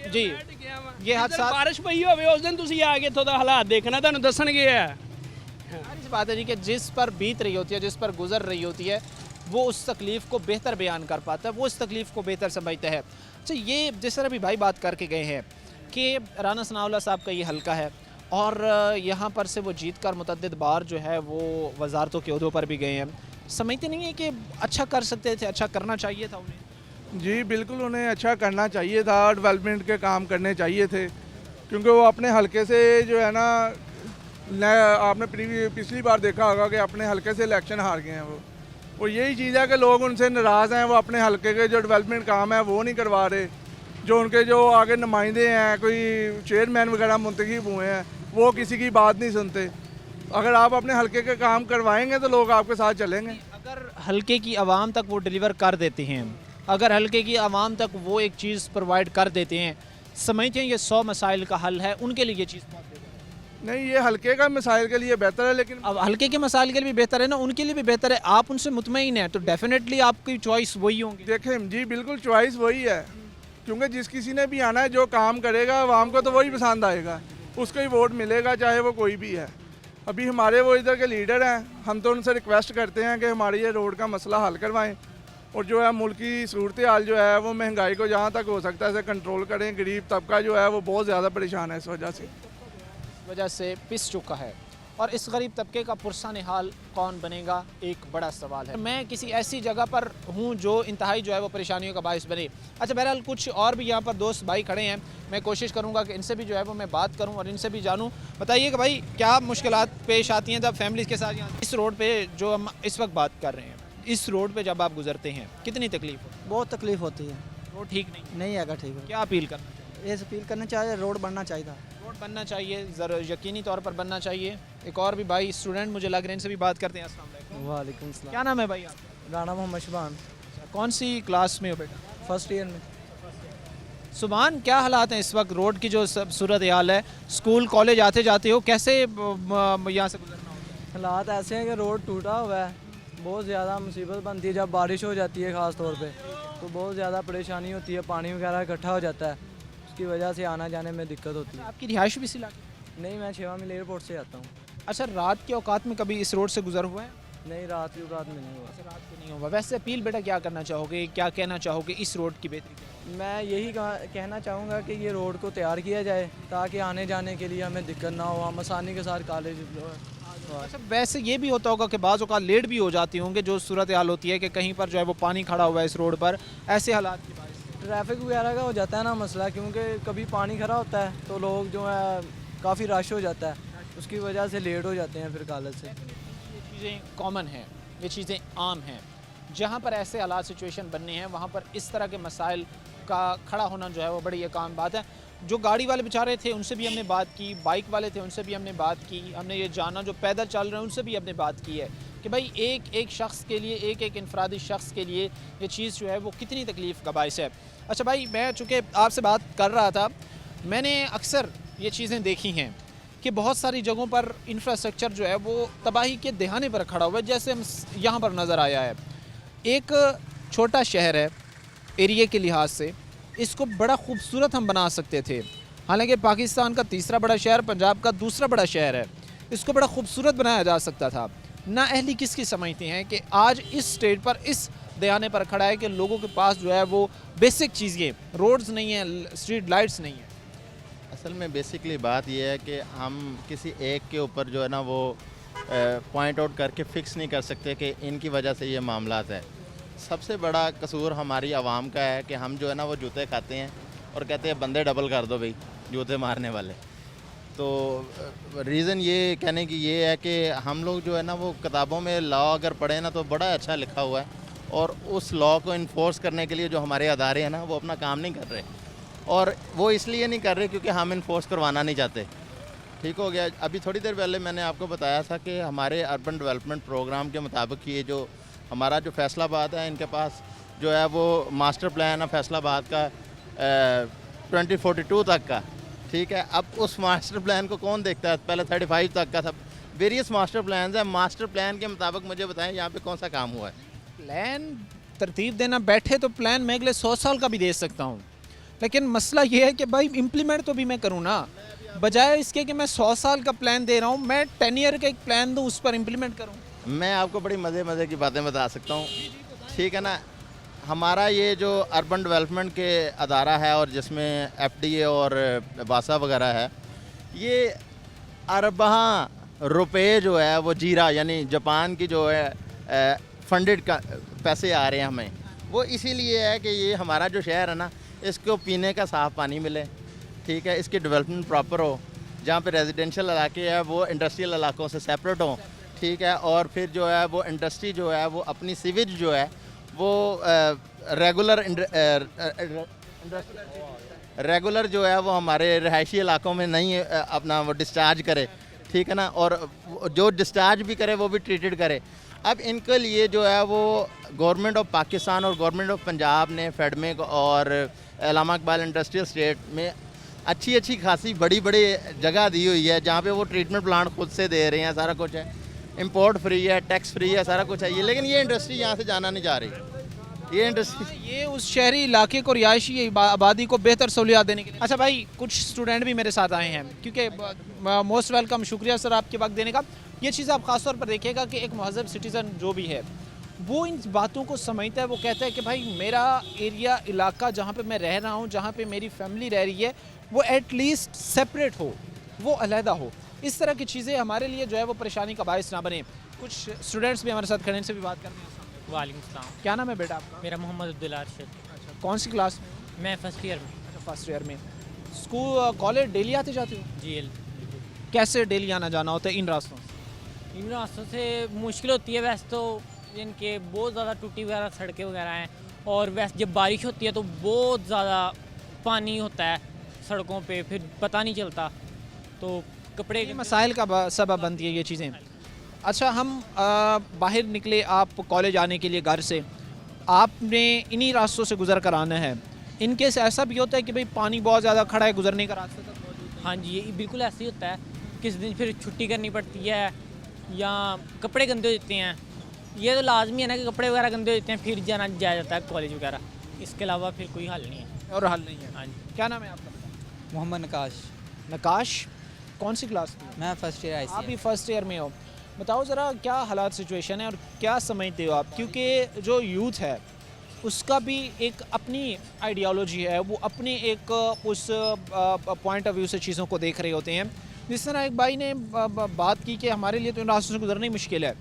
जी। ये हादसा ਬਾਰਿਸ਼ ਪਈ ਹੋਵੇ ਉਸ ਦਿਨ ਤੁਸੀਂ ਆ ਕੇ ਇੱਥੋਂ ਦਾ ਹਾਲਾਤ ਦੇਖਣਾ, ਤੁਹਾਨੂੰ ਦੱਸਣਗੇ ਆ। सारी सी बात है जी कि जिस पर बीत रही होती है, जिस पर गुजर रही होती है, वो उस तकलीफ़ को बेहतर बयान कर पाता है, वो उस तकलीफ़ को बेहतर समझता है। अच्छा, ये जिस तरह भी भाई बात करके गए हैं कि राना सनाउल्लाह साहब का ये हल्का है, और यहाँ पर से वो जीत कर मुतअद्दिद बार जो है वो वजारतों के उहदों पर भी गए हैं। समझते नहीं है कि अच्छा कर सकते थे, अच्छा करना चाहिए था उन्हें? जी बिल्कुल उन्हें अच्छा करना चाहिए था, डेवलपमेंट के काम करने चाहिए थे, क्योंकि वो अपने हलके से जो है ना, आपने पिछली बार देखा होगा कि अपने हलके से इलेक्शन हार गए हैं वो यही चीज़ है कि लोग उनसे नाराज़ हैं, वो अपने हलके के जो डेवलपमेंट काम है वो नहीं करवा रहे। जो उनके जो आगे नुमाइंदे हैं, कोई चेयरमैन वगैरह मुंतखब हुए हैं, वो किसी की बात नहीं सुनते। अगर आप अपने हल्के के काम करवाएंगे तो लोग आपके साथ चलेंगे। अगर हल्के की आवाम तक वो डिलीवर कर देते हैं, अगर हल्के की आवाम तक वो एक चीज़ प्रोवाइड कर देते हैं, समझते हैं ये 100 मसाइल का हल है, उनके लिए ये चीज़ बहुत बेहतर है। नहीं, ये हल्के का मिसाइल के लिए बेहतर है, लेकिन अब हल्के के मसाइल के लिए भी बेहतर है ना, उनके लिए भी बेहतर है। आप उनसे मुतमईन हैं तो डेफिनेटली आपकी चॉइस वही होंगी। देखें जी, बिल्कुल चॉइस वही है, क्योंकि जिस किसी ने भी आना है, जो काम करेगा आवाम को तो वही पसंद आएगा, उसको ही वोट मिलेगा, चाहे वो कोई भी है। अभी हमारे वो इधर के लीडर हैं, हम तो उनसे रिक्वेस्ट करते हैं कि हमारे ये रोड का मसला हल करवाएं, और जो है मुल्क की सूरत हाल जो है वो महंगाई को जहाँ तक हो सकता है कंट्रोल करें। गरीब तबका जो है वो बहुत ज़्यादा परेशान है इस वजह से पिस चुका है, और इस गरीब तबके का पुरसान हाल कौन बनेगा, एक बड़ा सवाल है। मैं किसी ऐसी जगह पर हूँ जो इंतहाई जो है वो परेशानियों का बायस बने। अच्छा, बहरहाल कुछ और भी यहाँ पर दोस्त भाई खड़े हैं, मैं कोशिश करूँगा कि इनसे भी जो है वो मैं बात करूँ और इनसे भी जानूँ। बताइए कि भाई क्या मुश्किलात पेश आती हैं जब फैमिली के साथ यहाँ इस रोड पर जो हम इस वक्त बात कर रहे हैं, इस रोड पर जब आप गुजरते हैं कितनी तकलीफ होती बहुत तकलीफ होती है। है? रोड ठीक नहीं है, ठीक है। क्या अपील करना चाहिए? ये अपील करना चाहिए, रोड बनना चाहिए था। रोड बनना चाहिए, ज़रूर यकीनी तौर पर बनना चाहिए। एक और भी भाई स्टूडेंट मुझे लग रहे हैं, इनसे भी बात करते हैं। अस्सलाम वालेकुम। वालेकुम सलाम। क्या नाम है भाई आपका? राना मोहम्मद शुबान, कौन सी क्लास में हो बेटा? फर्स्ट ईयर में। सुभान, क्या हालात हैं इस वक्त रोड की जो सब सूरत हाल है? स्कूल कॉलेज आते जाते हो, कैसे यहाँ से गुजरना होता है? हालात ऐसे हैं कि रोड टूटा हुआ है, बहुत ज़्यादा मुसीबत बनती है जब बारिश हो जाती है, ख़ास तौर पे तो बहुत ज़्यादा परेशानी होती है, पानी वगैरह इकट्ठा हो जाता है, उसकी वजह से आना जाने में दिक्कत होती है। आपकी रिहाइश भी इसी इलाके? नहीं, मैं शेवा मिल एयरपोर्ट से आता हूँ। अच्छा, रात के औकात में कभी इस रोड से गुजर हुआ है? नहीं, रात में नहीं हुआ। रात को नहीं हुआ। वैसे अपील बेटा क्या करना चाहोगे, क्या कहना चाहोगे इस रोड की बेहतरी के? मैं यही कहना चाहूँगा कि ये रोड को तैयार किया जाए ताकि आने जाने के लिए हमें दिक्कत ना हो, हम आसानी के साथ कॉलेज। अच्छा, वैसे ये भी होता होगा कि बाज़ औक़ात लेट भी हो जाती होंगे, जो सूरत हाल होती है कि कहीं पर जो है वो पानी खड़ा हुआ है इस रोड पर, ऐसे हालात की बात ट्रैफिक वगैरह का हो जाता है ना मसला, क्योंकि कभी पानी खड़ा होता है तो लोग जो है काफ़ी रश हो जाता है, उसकी वजह से लेट हो जाते हैं फिर कॉलेज से। ये चीज़ें कॉमन हैं, ये चीज़ें आम हैं। जहाँ पर ऐसे हालात सिचुएशन बनने हैं वहाँ पर इस तरह के मसाइल का खड़ा होना जो है वो बड़ी एक आम बात है। जो गाड़ी वाले बेचारे थे उनसे भी हमने बात की, बाइक वाले थे उनसे भी हमने बात की, हमने ये जाना जो पैदल चल रहे हैं उनसे भी हमने बात की है कि भाई एक शख्स के लिए, एक इनफरादी शख्स के लिए ये चीज़ जो है वो कितनी तकलीफ़ का बायस है। अच्छा भाई, मैं चूँकि आपसे बात कर रहा था, मैंने अक्सर ये चीज़ें देखी हैं कि बहुत सारी जगहों पर इंफ्रास्ट्रक्चर जो है वो तबाही के दहाने पर खड़ा हुआ है, जैसे हम यहाँ पर नज़र आया है। एक छोटा शहर है एरिया के लिहाज से, इसको बड़ा खूबसूरत हम बना सकते थे। हालांकि पाकिस्तान का तीसरा बड़ा शहर, पंजाब का दूसरा बड़ा शहर है, इसको बड़ा खूबसूरत बनाया जा सकता था। ना अहली किसकी समझते हैं कि आज इस स्टेज पर, इस दयाने पर खड़ा है कि लोगों के पास जो है वो बेसिक चीज़ें, रोड्स नहीं हैं, स्ट्रीट लाइट्स नहीं हैं। असल में बेसिकली बात यह है कि हम किसी एक के ऊपर जो है ना वो पॉइंट आउट करके फ़िक्स नहीं कर सकते कि इनकी वजह से ये मामलात है। सबसे बड़ा कसूर हमारी आवाम का है कि हम जो है ना वो जूते खाते हैं और कहते हैं बंदे डबल कर दो भाई, जूते मारने वाले। तो रीज़न ये कहने की ये है कि हम लोग जो है ना वो किताबों में लॉ अगर पढ़ें ना तो बड़ा अच्छा लिखा हुआ है, और उस लॉ को इन्फोर्स करने के लिए जो हमारे अदारे हैं ना वो अपना काम नहीं कर रहे, और वो इसलिए नहीं कर रहे क्योंकि हम इन्फोर्स करवाना नहीं चाहते। ठीक हो गया। अभी थोड़ी देर पहले मैंने आपको बताया था कि हमारे अर्बन डेवलपमेंट प्रोग्राम के मुताबिक ये जो हमारा जो फैसलाबाद है, इनके पास जो है वो मास्टर प्लान है फैसलाबाद का 2042 तक का। ठीक है, अब उस मास्टर प्लान को कौन देखता है? पहले 35 तक का था। वेरियस मास्टर प्लान है, मास्टर प्लान के मुताबिक मुझे बताएं यहाँ पे कौन सा काम हुआ है? प्लान तरतीब देना बैठे तो प्लान मैं अगले 100 साल का भी दे सकता हूँ, लेकिन मसला ये है कि भाई इम्प्लीमेंट तो भी मैं करूँ ना, बजाय इसके कि मैं 100 साल का प्लान दे रहा हूँ, मैं 10 ईयर का एक प्लान दूँ, उस पर इम्प्लीमेंट करूँ। मैं आपको बड़ी मज़े की बातें बता सकता हूँ। ठीक है ना, हमारा ये जो अर्बन डेवलपमेंट के अदारा है और जिसमें FDA और बासा वगैरह है, ये अरबा रुपए जो है वो जीरा यानी जापान की जो है फंडेड का पैसे आ रहे हैं हमें, वो इसीलिए है कि ये हमारा जो शहर है ना इसको पीने का साफ़ पानी मिले। ठीक है, इसकी डेवलपमेंट प्रॉपर हो, जहाँ पे रेजिडेंशियल इलाके हैं वो इंडस्ट्रियल इलाकों से सेपरेट हों। ठीक है, और फिर जो है वो इंडस्ट्री जो है वो अपनी सीवेज जो है वो रेगुलर रेगुलर जो है वो हमारे रहायशी इलाकों में नहीं अपना वो डिस्चार्ज करे, ठीक है ना, और जो डिस्चार्ज भी करे वो भी ट्रीटेड करे। अब इनके लिए जो है वो गवर्नमेंट ऑफ पाकिस्तान और गवर्नमेंट ऑफ पंजाब ने फेडमिक और अल्लामा इकबाल इंडस्ट्रियल स्टेट में अच्छी खासी बड़ी जगह दी हुई है जहाँ पे वो ट्रीटमेंट प्लांट खुद से दे रहे हैं, सारा कुछ है, इंपोर्ट फ्री है, टैक्स फ्री है, सारा कुछ है ये। लेकिन ये इंडस्ट्री यहाँ से जाना नहीं जा रही, ये इंडस्ट्री ये उस शहरी इलाके को, रिहायशी आबादी को बेहतर सहूलियात देने के लिए। अच्छा भाई, कुछ स्टूडेंट भी मेरे साथ आए हैं, क्योंकि मोस्ट वेलकम, शुक्रिया सर आपके वक्त देने का। ये चीज़ आप ख़ास तौर पर देखिएगा कि एक महज़ब सिटीज़न जो भी है वो इन बातों को समझता है। वो कहता है कि भाई मेरा एरिया, इलाका जहाँ पे मैं रह रहा हूँ, जहाँ पे मेरी फैमिली रह रही है, वो एटलीस्ट सेपरेट हो, वो अलहदा हो। इस तरह की चीज़ें हमारे लिए जो है वो परेशानी का बायस ना बने। कुछ स्टूडेंट्स भी हमारे साथ खड़े, से भी बात करने हैं। वालेकुम सलाम। क्या नाम है बेटा आपका? मेरा मोहम्मद अब्दुल्ला अरशद। अच्छा, कौन सी क्लास में? मैं फर्स्ट ईयर में। अच्छा, फर्स्ट ईयर में। स्कूल कॉलेज डेली आते जाते हो? जी। कैसे डेली आना जाना होता है इन रास्तों से? इन रास्तों से मुश्किल होती है वैसे तो, इनके बहुत ज़्यादा टूटी वगैरह सड़कें वगैरह हैं, और वैसे जब बारिश होती है तो बहुत ज़्यादा पानी होता है सड़कों पे, फिर पता नहीं चलता, तो कपड़े ये मसाइल का सबब बनती है ये चीज़ें। अच्छा, हम बाहर निकले आप कॉलेज आने के लिए घर से, आपने इन्हीं रास्तों से गुजर कर आना है। इनके से ऐसा भी होता है कि भाई पानी बहुत ज़्यादा खड़ा है, गुजरने का रास्ता तक मौजूद नहीं? हाँ जी, ये बिल्कुल ऐसे ही होता है। किस दिन फिर छुट्टी करनी पड़ती है, या कपड़े गंदे हो जाते हैं। ये तो लाजमी है ना कि कपड़े वगैरह गंदे हो जाते हैं, फिर जाया जाता है कॉलेज वगैरह। इसके अलावा फिर कोई हल नहीं है। और हल नहीं है? हाँ जी। क्या नाम है आपका? मोहम्मद नकाश। नकाश, कौन सी क्लास में? मैं फर्स्ट ईयर आप भी फर्स्ट ईयर में हो। बताओ ज़रा क्या हालात सिचुएशन है और क्या समझते हो आप, क्योंकि जो यूथ है उसका भी एक अपनी आइडियोलॉजी है, वो अपने एक उस पॉइंट ऑफ व्यू से चीज़ों को देख रहे होते हैं। जिस तरह एक भाई ने बात की कि हमारे लिए तो इन रास्तों से गुजरना ही मुश्किल है।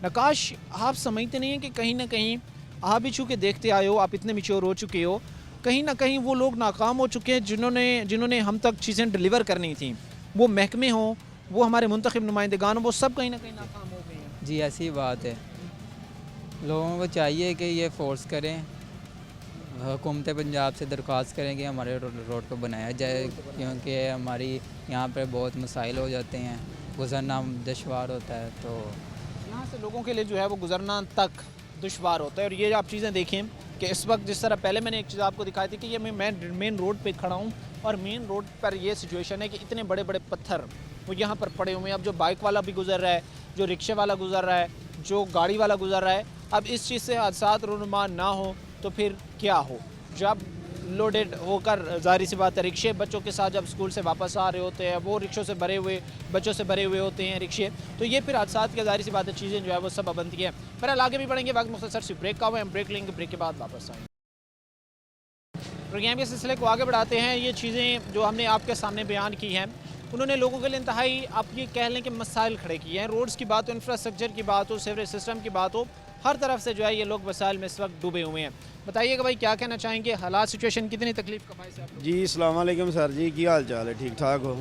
नकाश, आप समझते नहीं हैं कि कहीं ना कहीं आप भी चूँकि देखते आए हो, आप इतने मैच्योर हो चुके हो, कहीं ना कहीं वो लोग नाकाम हो चुके हैं जिन्होंने हम तक चीज़ें डिलीवर करनी थी, वो महकमे हों, वो हमारे मुंतखब नुमाइंदगान हों, वो सब कहीं ना कहीं नाकाम हो गए हैं। जी ऐसी बात है। लोगों को चाहिए कि ये फोर्स करें, हुकूमत पंजाब से दरख्वास्त करें कि हमारे रोड को बनाया जाए, क्योंकि हमारी यहाँ पर बहुत मसाइल हो जाते हैं, गुजरना दुश्वार होता है। तो यहाँ से लोगों के लिए जो है वो गुजरना तक दुश्वार होता है। और ये आप चीज़ें देखें कि इस वक्त जिस तरह पहले मैंने एक चीज़ आपको दिखाई थी कि ये मैं मेन रोड पे खड़ा हूँ, और मेन रोड पर ये सिचुएशन है कि इतने बड़े बड़े पत्थर वो यहाँ पर पड़े हुए हैं। अब जो बाइक वाला भी गुजर रहा है, जो रिक्शे वाला गुजर रहा है, जो गाड़ी वाला गुजर रहा है, अब इस चीज़ से हादसात रूनुमा ना हो तो फिर क्या हो। जब लोडेड होकर, ज़ाहिर सी बात है, रिक्शे बच्चों के साथ जब स्कूल से वापस आ रहे होते हैं, वो रिक्शों से भरे हुए, बच्चों से भरे हुए होते हैं रिक्शे, तो ये फिर हादसात की ज़ाहिर सी बात है चीज़ें जो है वो सब बनती है। पर आगे भी बढ़ेंगे, वक्त मुख्तसर सी ब्रेक का हुआ, हम ब्रेक लेंगे, ब्रेक के बाद वापस आएंगे। प्रोग्राम के सिलसिले को आगे बढ़ाते हैं। ये चीज़ें जो हमने आपके सामने बयान की हैं, उन्होंने लोगों के लिए इंतहाई, आप ये कह लें कि मसाइल खड़े किए हैं। रोड्स की बात हो, इंफ्रास्ट्रक्चर की बात हो, सीवरेज सिस्टम की बात हो, हर तरफ से जो है ये लोग मसाइल में इस वक्त डूबे हुए हैं। बताइएगा भाई, क्या कहना चाहेंगे, हालात सिचुएशन कितनी तकलीफ का बायस है आप लोग? जी अस्सलाम वालेकुम सर जी, की हाल चाल है? ठीक ठाक हो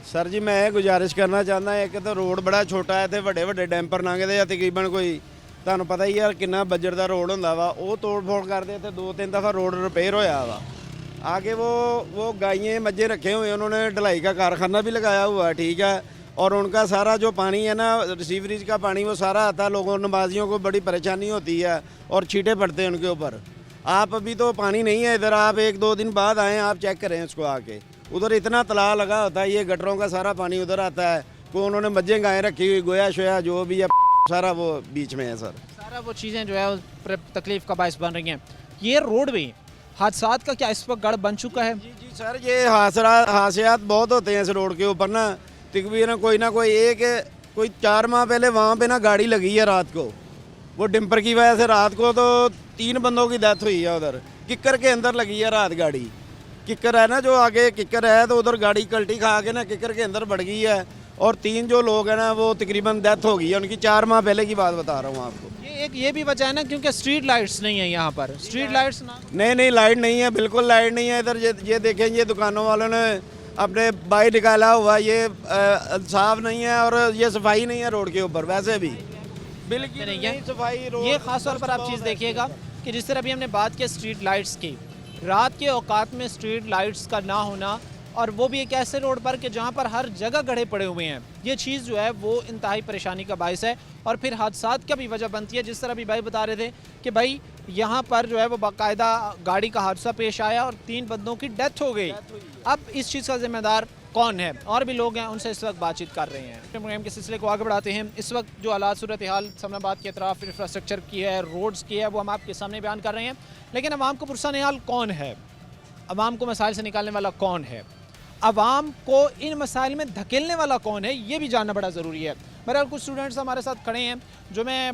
सर जी? मैं गुजारिश करना चाहता, एक तो रोड बड़ा छोटा है, तो ਵੱਡੇ ਵੱਡੇ ਡੈਂਪਰ ਲੰਘਦੇ ਆ, ਤਕਰੀਬਨ ਕੋਈ ਤੁਹਾਨੂੰ ਪਤਾ ਹੀ ਆ ਕਿੰਨਾ ਬਜਟ ਦਾ ਰੋਡ ਹੁੰਦਾ ਵਾ, ਉਹ ਤੋੜ ਫੋੜ ਕਰਦੇ ਤੇ 2-3 दफ़ा रोड रिपेयर होया वा। आगे वो गायें मज्जे रखे हुए, उन्होंने ढलाई का कारखाना भी लगाया हुआ है, ठीक है, और उनका सारा जो पानी है ना, रिसीवरेज का पानी, वो सारा आता है, लोगों नमाजियों को बड़ी परेशानी होती है और छींटे पड़ते हैं उनके ऊपर। आप अभी तो पानी नहीं है इधर, आप 1-2 दिन बाद आएँ, आप चेक करें उसको आके, उधर इतना तलाव लगा होता है, ये गटरों का सारा पानी उधर आता है, को उन्होंने मज्जें गायें रखी हुई, गोया शोया जो भी है, सारा वो बीच में है सर। सारा वो चीज़ें जो है तकलीफ़ का बायस बन रही हैं। ये रोड भी हादसात का क्या इस वक्त गढ़ बन चुका है? जी जी सर, ये हादसात बहुत होते हैं इस रोड के ऊपर ना, तकरीबन कोई ना कोई 4 माह पहले वहाँ पे ना गाड़ी लगी है रात को, वो डिम्पर की वजह से रात को तो 3 बंदों की डेथ हुई है उधर, किक्कर के अंदर लगी है रात गाड़ी। किक्कर है ना, जो आगे किक्कर है, तो उधर गाड़ी कल्टी खा के ना किक्कर के अंदर बढ़ गई है, और 3 जो लोग हैं ना वो तकरीबन डेथ हो गई है उनकी। 4 माह पहले की बात बता रहा हूँ आपको। ये भी वजह है ना, क्योंकि स्ट्रीट लाइट्स नहीं है यहाँ पर। स्ट्रीट लाइट्स ना, नहीं लाइट नहीं है, बिल्कुल लाइट नहीं है इधर। ये देखें, ये दुकानों वालों ने अपने बाई निकाला हुआ, ये साफ नहीं है, और ये सफाई नहीं है रोड के ऊपर वैसे भी बिल्कुल नहीं है सफाई। ये खास तौर पर आप चीज़ देखिएगा कि जिस तरह अभी हमने बात की स्ट्रीट लाइट्स की, रात के औकात में स्ट्रीट लाइट्स का ना होना, और वो भी एक ऐसे रोड पर कि जहाँ पर हर जगह गड्ढे पड़े हुए हैं, ये चीज़ जो है वो इंतहाई परेशानी का बायस है और फिर हादसात का भी वजह बनती है। जिस तरह भी भाई बता रहे थे कि भाई यहाँ पर जो है वो बाकायदा गाड़ी का हादसा पेश आया और 3 बंदों की डेथ हो गई। अब इस चीज़ का जिम्मेदार कौन है? और भी लोग हैं, उनसे इस वक्त बातचीत कर रहे हैं। प्रोग्राम के सिलसिले को आगे बढ़ाते हैं। इस वक्त जो हालात सूरत हाल समनाबाद के अतराफ इंफ्रास्ट्रक्चर की है, रोड्स की है, वो हम आपके सामने बयान कर रहे हैं। लेकिन अवाम को पुरसान हाल कौन है? अवाम को मसाइल से निकालने वाला कौन है? अवाम को इन मसाइल में धकेलने वाला कौन है, ये भी जानना बड़ा ज़रूरी है। मेरे कुछ स्टूडेंट्स हमारे साथ खड़े हैं जो मैं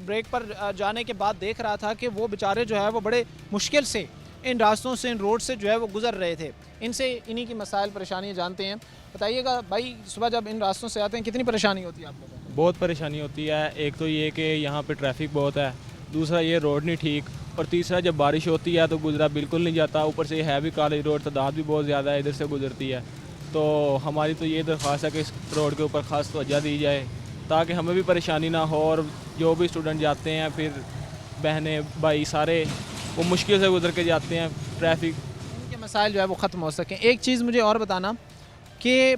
ब्रेक पर जाने के बाद देख रहा था कि वो बेचारे जो है वो बड़े मुश्किल से इन रास्तों से, इन रोड से जो है वो गुजर रहे थे। इनसे इन्हीं की मसाइल परेशानियाँ जानते हैं। बताइएगा भाई, सुबह जब इन रास्तों से आते हैं कितनी परेशानी होती है आप लोगों को? बहुत परेशानी होती है। एक तो ये कि यहाँ पे ट्रैफिक बहुत है, दूसरा ये रोड नहीं ठीक, और तीसरा जब बारिश होती है तो गुजरा बिल्कुल नहीं जाता। ऊपर से है भी कॉलेज रोड, तादाद भी बहुत ज़्यादा है इधर से गुजरती है। तो हमारी तो ये दरख्वास्त है कि इस रोड के ऊपर ख़ास तवज्जो दी जाए ताकि हमें भी परेशानी ना हो और जो भी स्टूडेंट जाते हैं, फिर बहनें भाई सारे वो मुश्किल से गुजर के जाते हैं। ट्रैफिक के मसाइल जो है वो ख़त्म हो सकें। एक चीज़ मुझे और बताना कि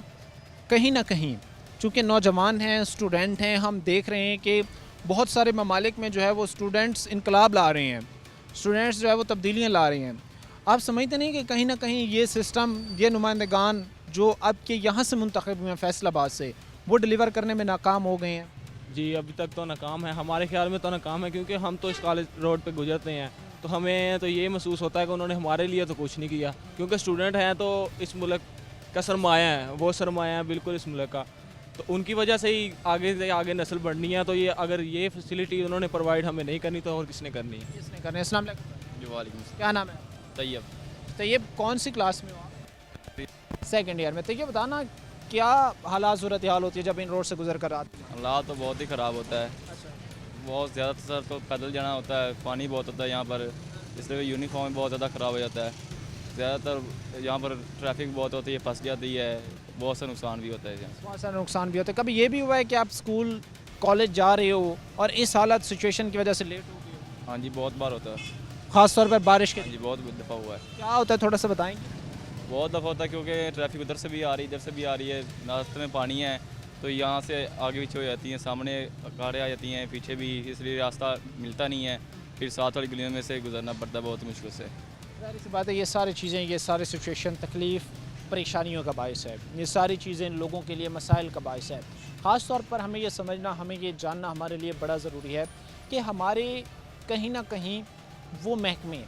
कहीं ना कहीं चूँकि नौजवान हैं, स्टूडेंट हैं, हम देख रहे हैं कि बहुत सारे ममालिक में जो है वो स्टूडेंट्स इनकलाब ला रहे हैं, स्टूडेंट्स जो है वो तब्दीलियाँ ला रहे हैं। आप समझते नहीं कि कहीं ना कहीं ये सिस्टम, ये नुमाइंदगान जो अब के यहाँ से मुंतखब हुए हैं फैसलाबाद से, वो डिलीवर करने में नाकाम हो गए हैं? जी अभी तक तो नाकाम है, हमारे ख्याल में तो नाकाम है, क्योंकि हम तो इस कॉलेज रोड पे गुजरते हैं तो हमें तो ये महसूस होता है कि उन्होंने हमारे लिए तो कुछ नहीं किया। क्योंकि स्टूडेंट हैं तो इस मुल्क का सरमाया है, वो सरमाया है बिल्कुल इस मुल्क का, तो उनकी वजह से ही आगे से आगे नस्ल बढ़नी है। तो ये अगर ये फैसिलिटी उन्होंने प्रोवाइड हमें नहीं करनी तो और किसने करनी है? किसने करनी है? अस्सलाम वालेकुम। जी वालेकुम। क्या नाम है? तैयब। तैयब कौन सी क्लास में हो आप? 2nd ईयर में। तो ये बताना क्या हालात सूरत हाल होती है जब इन रोड से गुजर कर आते हैं? हालात तो बहुत ही ख़राब होता है। अच्छा। बहुत ज़्यादातर तो पैदल जाना होता है, पानी बहुत होता है यहाँ पर, इसलिए यूनिफॉर्म बहुत ज़्यादा ख़राब हो जाता है। ज़्यादातर यहाँ पर ट्रैफिक बहुत होती है, फंस जाती है, बहुत सा नुकसान भी होता है यहाँ। बहुत सारा नुकसान भी होता है। कभी ये भी हुआ है कि आप स्कूल कॉलेज जा रहे हो और इस हालत सिचुएशन की वजह से लेट हो गए हो? हाँ जी बहुत बार होता है, ख़ास तौर पर बारिश के? हाँ जी बहुत दफ़ा हुआ है। क्या होता है थोड़ा सा बताएंगे? बहुत दफ़ा होता है क्योंकि ट्रैफिक उधर से भी आ रही है, इधर से भी आ रही है, रास्ते में पानी है तो यहाँ से आगे पीछे हो जाती हैं, सामने कारें आ जाती हैं, पीछे भी, इसलिए रास्ता मिलता नहीं है, फिर साथ वाली गलियों में से गुजरना पड़ता है बहुत मुश्किल से। जाहिर सी बात है, ये सारी चीज़ें, ये सारे सिचुएशन तकलीफ़ परेशानियों का बायस है। ये सारी चीज़ें लोगों के लिए मसाइल का बायस है। ख़ास तौर पर हमें ये समझना, हमें ये जानना हमारे लिए बड़ा ज़रूरी है कि हमारे कहीं ना कहीं वो महकमे,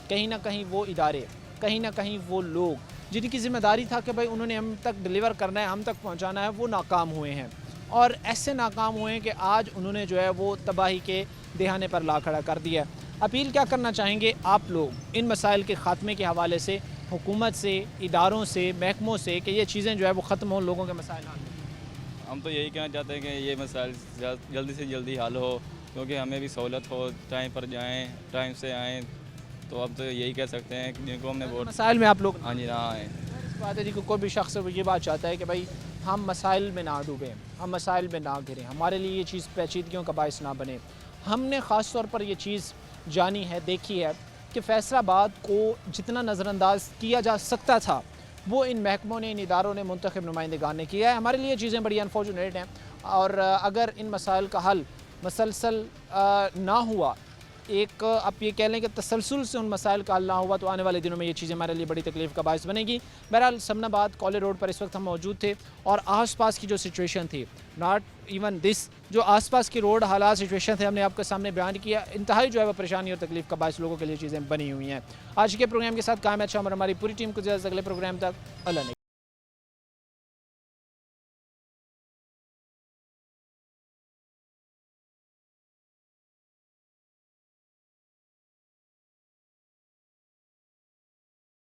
कहीं ना कहीं वो इदारे, कहीं ना कहीं वो लोग जिनकी ज़िम्मेदारी था कि भाई उन्होंने हम तक डिलीवर करना है, हम तक पहुंचाना है, वो नाकाम हुए हैं। और ऐसे नाकाम हुए हैं कि आज उन्होंने जो है वो तबाही के दहाने पर ला खड़ा कर दिया। अपील क्या करना चाहेंगे आप लोग इन मसाइल के ख़ात्मे के हवाले से हुकूमत से, इदारों से, महकमों से, कि ये चीज़ें जो है वो ख़त्म हो, लोगों के मसाइल हल हो? हम तो यही कहना चाहते हैं कि ये मसाइल जल्दी से जल्दी हल हो, क्योंकि हमें भी सहूलत हो, टाइम पर जाएँ, टाइम से आएँ। तो अब तो यही कह सकते हैं कि जिनको हमने वोट, मसाइल में आप लोग, हाँ जी ना आए। इस बात है जी, कोई भी शख्स ये बात चाहता है कि भाई हम मसाइल में ना डूबें, हम मसाइल में ना गिरें, हमारे लिए ये चीज़ पेचीदगियों का बायस ना बने। हमने ख़ास तौर पर ये चीज़ जानी है, देखी है कि फैसलाबाद को जितना नज़रअंदाज किया जा सकता था वो इन महकमों ने, इन इदारों ने, मुंतखब नुमाइंदगान ने किया है। हमारे लिए चीज़ें बड़ी अनफॉर्चुनेट हैं और अगर इन मसाइल का हल मसलसल ना हुआ, एक आप ये कह लें कि तसलसल से उन मसाइल का हल ना हुआ, तो आने वाले दिनों में ये चीज़ें हमारे लिए बड़ी तकलीफ़ का बायस बनेगी। बहरहाल समनाबाद कॉलेज रोड पर इस वक्त हम मौजूद थे और आसपास की जो सिचुएशन थी, नॉट इवन दिस, जो आसपास की रोड हालात सिचुएशन थे, हमने आपके सामने बयान किया। इंतहाई जो है वो परेशानी और तकलीफ़ का बायस लोगों के लिए चीज़ें बनी हुई हैं। आज के प्रोग्राम के साथ कायम अच्छा और हमारी पूरी टीम को अगले प्रोग्राम तक अल्लाह ने